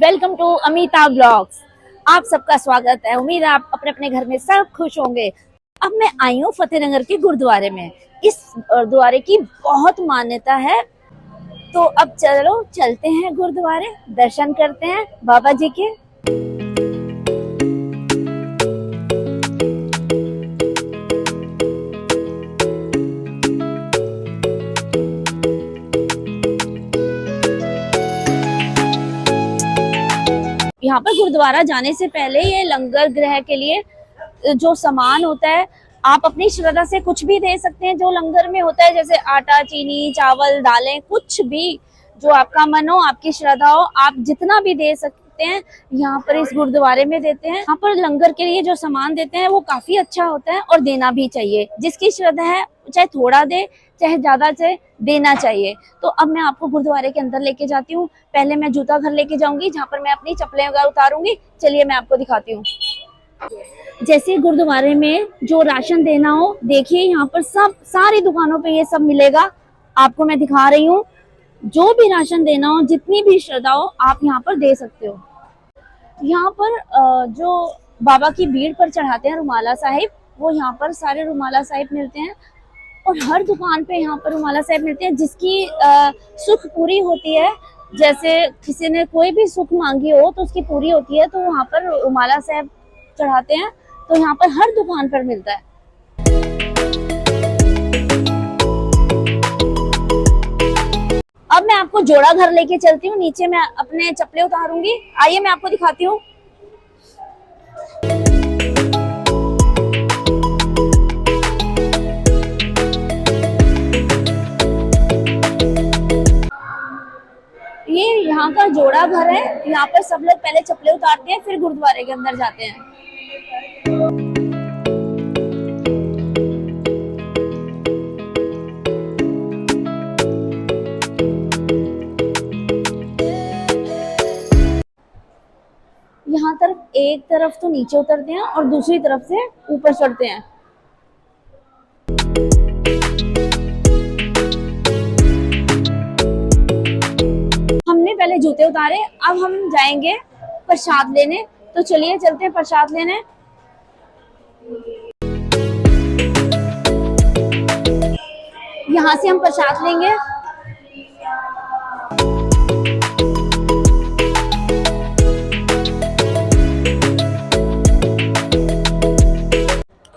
Welcome to Amita blogs. आप सबका स्वागत है। उम्मीद है आप अपने अपने घर में सब खुश होंगे। अब मैं आई हूँ फतेहनगर के गुरुद्वारे में। इस गुरुद्वारे की बहुत मान्यता है, तो अब चलो चलते हैं गुरुद्वारे, दर्शन करते हैं बाबा जी के। यहाँ पर गुरुद्वारा जाने से पहले ये लंगर गृह के लिए जो सामान होता है, आप अपनी श्रद्धा से कुछ भी दे सकते हैं। जो लंगर में होता है, जैसे आटा, चीनी, चावल, दालें, कुछ भी जो आपका मन हो, आपकी श्रद्धा हो, आप जितना भी दे सकते हैं यहाँ पर इस गुरुद्वारे में देते हैं। यहाँ पर लंगर के लिए जो सामान देते हैं वो काफी अच्छा होता है और देना भी चाहिए। जिसकी श्रद्धा है चाहे थोड़ा दे चाहे ज्यादा, चाहे देना चाहिए। तो अब मैं आपको गुरुद्वारे के अंदर लेके जाती हूँ। पहले मैं जूता घर लेके जाऊंगी, जहाँ पर मैं अपनी चप्पलें वगैरह उतारूंगी। चलिए मैं आपको दिखाती हूँ। जैसे गुरुद्वारे में जो राशन देना हो, देखिए यहाँ पर सब सारी दुकानों पे ये सब मिलेगा। आपको मैं दिखा रही हूँ। जो भी राशन देना हो, जितनी भी श्रद्धा हो, आप यहाँ पर दे सकते हो। यहाँ पर जो बाबा की भीड़ पर चढ़ाते हैं रुमाला साहिब, वो यहाँ पर सारे रुमाला साहिब मिलते हैं। और हर दुकान पे यहाँ पर रुमाला साहिब मिलते हैं। जिसकी सुख पूरी होती है, जैसे किसी ने कोई भी सुख मांगी हो तो उसकी पूरी होती है, तो वहाँ पर रुमाला साहिब चढ़ाते हैं। तो यहाँ पर हर दुकान पर मिलता है। अब मैं आपको जोड़ा घर लेके चलती हूँ। नीचे मैं अपने चप्पलें उतारूंगी। आइए मैं आपको दिखाती हूँ। ये यहाँ का जोड़ा घर है। यहाँ पर सब लोग पहले चप्पलें उतारते हैं, फिर गुरुद्वारे के अंदर जाते हैं। यहाँ तरफ एक तरफ तो नीचे उतरते हैं और दूसरी तरफ से ऊपर चढ़ते हैं। हमने पहले जूते उतारे, अब हम जाएंगे प्रसाद लेने। तो चलिए चलते हैं प्रसाद लेने। यहाँ से हम प्रसाद लेंगे।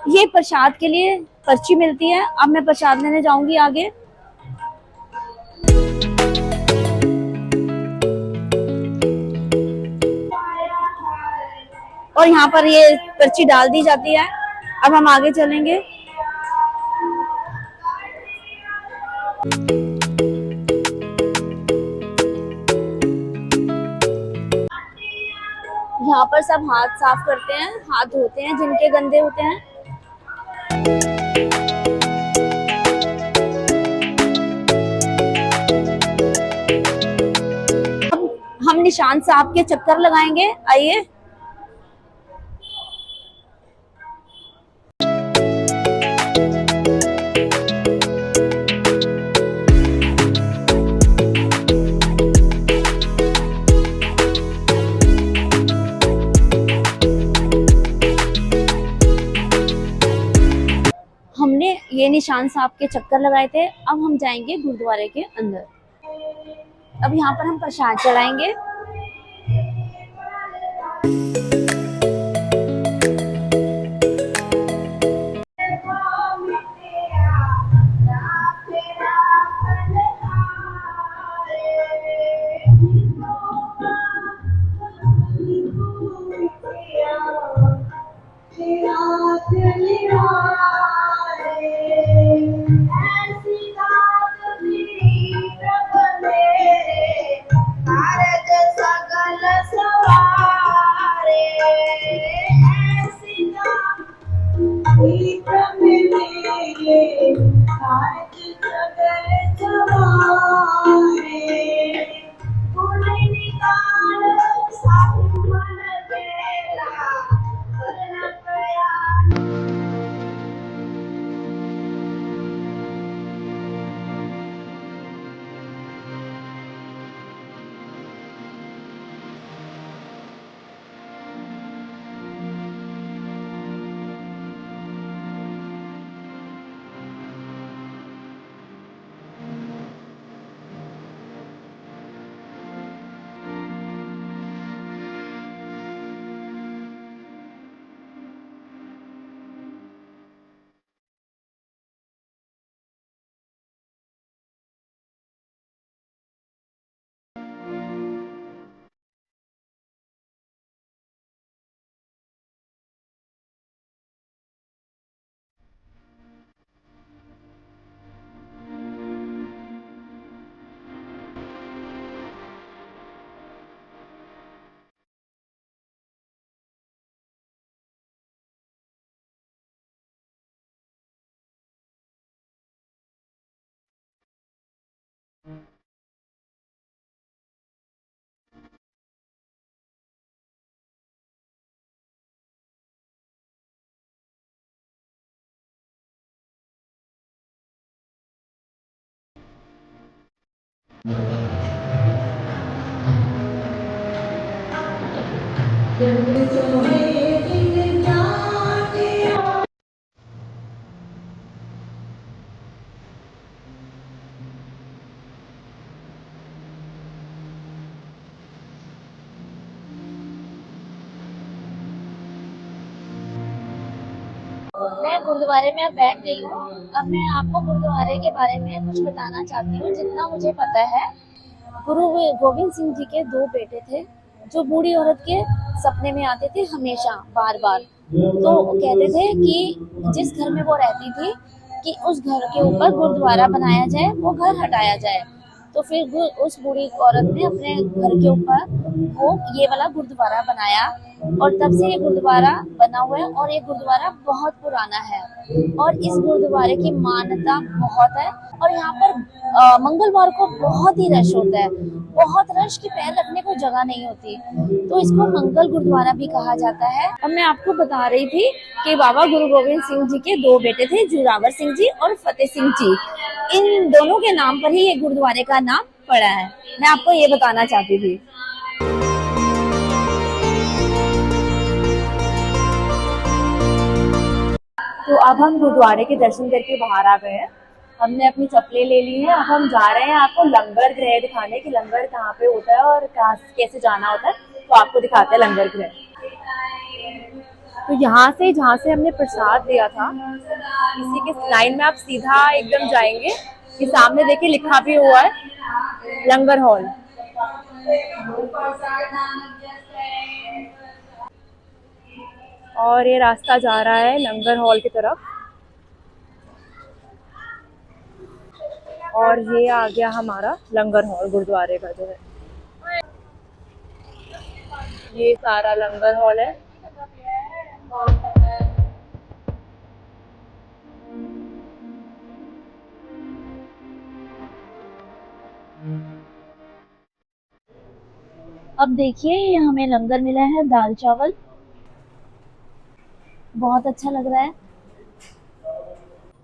ये प्रसाद के लिए पर्ची मिलती है। अब मैं प्रसाद लेने जाऊंगी आगे। और यहाँ पर ये पर्ची डाल दी जाती है। अब हम आगे चलेंगे। यहाँ पर सब हाथ साफ करते हैं, हाथ धोते हैं जिनके गंदे होते हैं। अब हम निशान साहब के चक्कर लगाएंगे। आइए। हमने ये निशान साहब के चक्कर लगाए थे। अब हम जाएंगे गुरुद्वारे के अंदर। अब यहाँ पर हम प्रसाद चढ़ाएंगे। मैं गुरुद्वारे में अब बैठ गई हूँ। अब मैं आपको गुरुद्वारे के बारे में कुछ बताना चाहती हूँ जितना मुझे पता है। गुरु गोविंद सिंह जी के दो बेटे थे जो बूढ़ी औरत के सपने में आते थे हमेशा बार बार। तो कहते थे कि जिस घर में वो रहती थी कि उस घर के ऊपर गुरुद्वारा बनाया जाए, वो घर हटाया जाए। तो फिर उस बूढ़ी औरत ने अपने घर के ऊपर वो ये वाला गुरुद्वारा बनाया और तब से ये गुरुद्वारा बना हुआ है और ये गुरुद्वारा बहुत पुराना है और इस गुरुद्वारे की मान्यता बहुत है। और यहाँ पर मंगलवार को बहुत ही रश होता है, बहुत रश की पैर रखने को जगह नहीं होती, तो इसको मंगल गुरुद्वारा भी कहा जाता है। अब मैं आपको बता रही थी कि बाबा गुरु गोविंद सिंह जी के दो बेटे थे, जोरावर सिंह जी और फतेह सिंह जी। इन दोनों के नाम पर ही ये गुरुद्वारे का नाम पड़ा है। मैं आपको ये बताना चाहती थी। तो अब हम गुरुद्वारे के दर्शन करके बाहर आ गए हैं। हमने अपनी चप्पलें ले ली हैं। अब हम जा रहे हैं आपको लंगर गृह दिखाने की लंगर कहाँ पे होता है और कैसे जाना होता है, तो आपको दिखाते हैं लंगर गृह। तो यहाँ से जहाँ से हमने प्रसाद दिया था, इसी के लाइन में आप सीधा एकदम जाएंगे। ये सामने देखिए लिखा भी हुआ है लंगर हॉल। और ये रास्ता जा रहा है लंगर हॉल की तरफ। और ये आ गया हमारा लंगर हॉल गुरुद्वारे का जो है। ये सारा लंगर हॉल है। अब देखिए हमें लंगर मिला है, दाल चावल, बहुत अच्छा लग रहा है।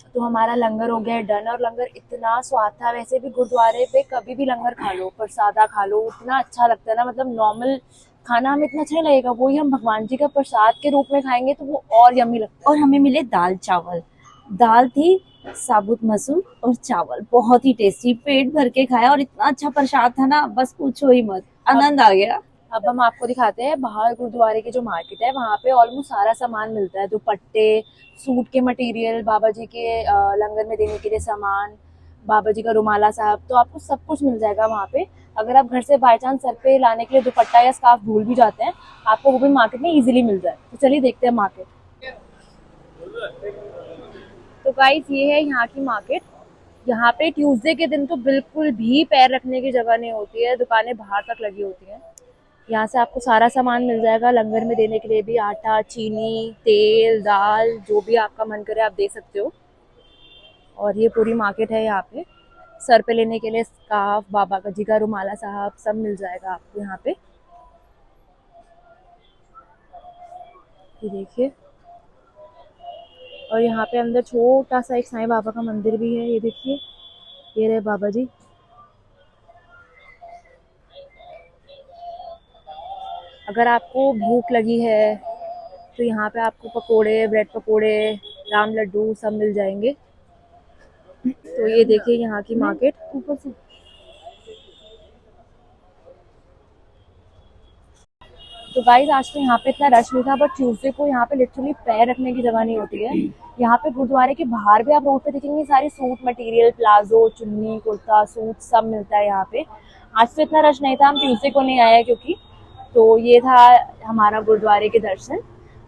तो हमारा लंगर हो गया डन और लंगर इतना स्वाद था। वैसे भी गुरुद्वारे पे कभी भी लंगर खा लो, प्रसादा खा लो, इतना अच्छा लगता है ना। मतलब नॉर्मल खाना हमें इतना अच्छा नहीं लगेगा, वही हम भगवान जी का प्रसाद के रूप में खाएंगे तो वो और यम्मी लगता है। और हमें मिले दाल चावल, दाल थी साबुत मसूर और चावल, बहुत ही टेस्टी, पेट भर के खाया और इतना अच्छा प्रसाद था ना, बस पूछो ही मत, आनंद आ गया। अब हम आपको दिखाते हैं बाहर गुरुद्वारे की जो मार्केट है, वहाँ पे ऑलमोस्ट सारा सामान मिलता है। दुपट्टे, सूट के मटेरियल, बाबा जी के लंगर में देने के लिए सामान, बाबा जी का रुमाला साहब, तो आपको सब कुछ मिल जाएगा वहाँ पे। अगर आप घर से बाय चांस सर पे लाने के लिए दुपट्टा या स्कार्फ भूल भी जाते हैं, आपको वो भी मार्केट में इजीली मिल जाए। तो चलिए देखते हैं मार्केट। तो गाइस ये है यहाँ की मार्केट। यहाँ पे ट्यूसडे के दिन तो बिल्कुल भी पैर रखने की जगह नहीं होती है, दुकानें बाहर तक लगी होती हैं। यहाँ से आपको सारा सामान मिल जाएगा लंगर में देने के लिए भी, आटा, चीनी, तेल, दाल, जो भी आपका मन करे आप दे सकते हो। और ये पूरी मार्केट है। यहाँ पे सर पे लेने के लिए स्कार्फ, बाबा का जी का रुमाला साहब, सब मिल जाएगा आपको यहाँ पे। ये देखिए। और यहाँ पे अंदर छोटा सा एक साईं बाबा का मंदिर भी है। ये देखिए, ये रहे बाबा जी। अगर आपको भूख लगी है तो यहाँ पे आपको पकोड़े, ब्रेड पकोड़े, राम लड्डू सब मिल जाएंगे। तो ये देखिए यहाँ की मार्केट ऊपर से। तो गाइस आज तो यहाँ पे इतना रश नहीं था, बट ट्यूसडे को यहाँ पे लिटरली पैर रखने की जगह नहीं होती है। यहाँ पे गुरुद्वारे के बाहर भी आप रोड पे देखेंगे सारी सूट मटेरियल, प्लाजो, चुन्नी, कुर्ता, सूट सब मिलता है यहाँ पे। आज तो इतना रश नहीं था, हम ट्यूसडे को नहीं आए क्योंकि। तो ये था हमारा गुरुद्वारे के दर्शन।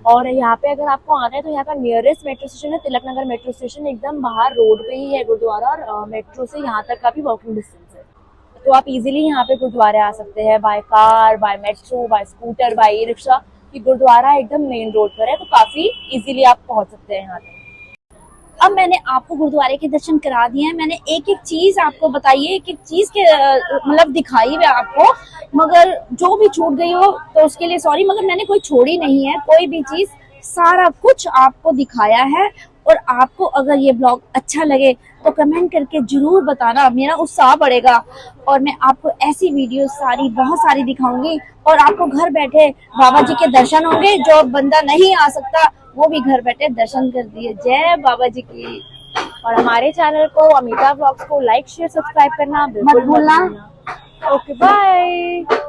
और यहाँ पे अगर आपको आना है तो यहाँ का नियरेस्ट मेट्रो स्टेशन है तिलक नगर मेट्रो स्टेशन, एकदम बाहर रोड पे ही है गुरुद्वारा। और मेट्रो से यहाँ तक का भी वॉकिंग डिस्टेंस है, तो आप इजीली यहाँ पे गुरुद्वारे आ सकते हैं by car, by metro, by scooter, by e rickshaw. ये गुरुद्वारा एकदम मेन रोड पर है, तो काफी इजीली आप पहुंच सकते हैं यहाँ पे। अब मैंने आपको गुरुद्वारे के दर्शन करा दिए हैं, मैंने एक एक चीज आपको बताई है, एक एक चीज के मतलब दिखाई है आपको, मगर जो भी छूट गई हो तो उसके लिए सॉरी, मगर मैंने कोई छोड़ी नहीं है, कोई भी चीज, सारा कुछ आपको दिखाया है। और आपको अगर ये ब्लॉग अच्छा लगे तो कमेंट करके जरूर बताना, मेरा उत्साह बढ़ेगा और मैं आपको ऐसी वीडियो सारी बहुत सारी दिखाऊंगी और आपको घर बैठे बाबा जी के दर्शन होंगे। जो बंदा नहीं आ सकता वो भी घर बैठे दर्शन कर दिए। जय बाबा जी की। और हमारे चैनल को अमिता व्लॉग्स को लाइक शेयर सब्सक्राइब करना बिल्कुल मत भूलना। Okay bye.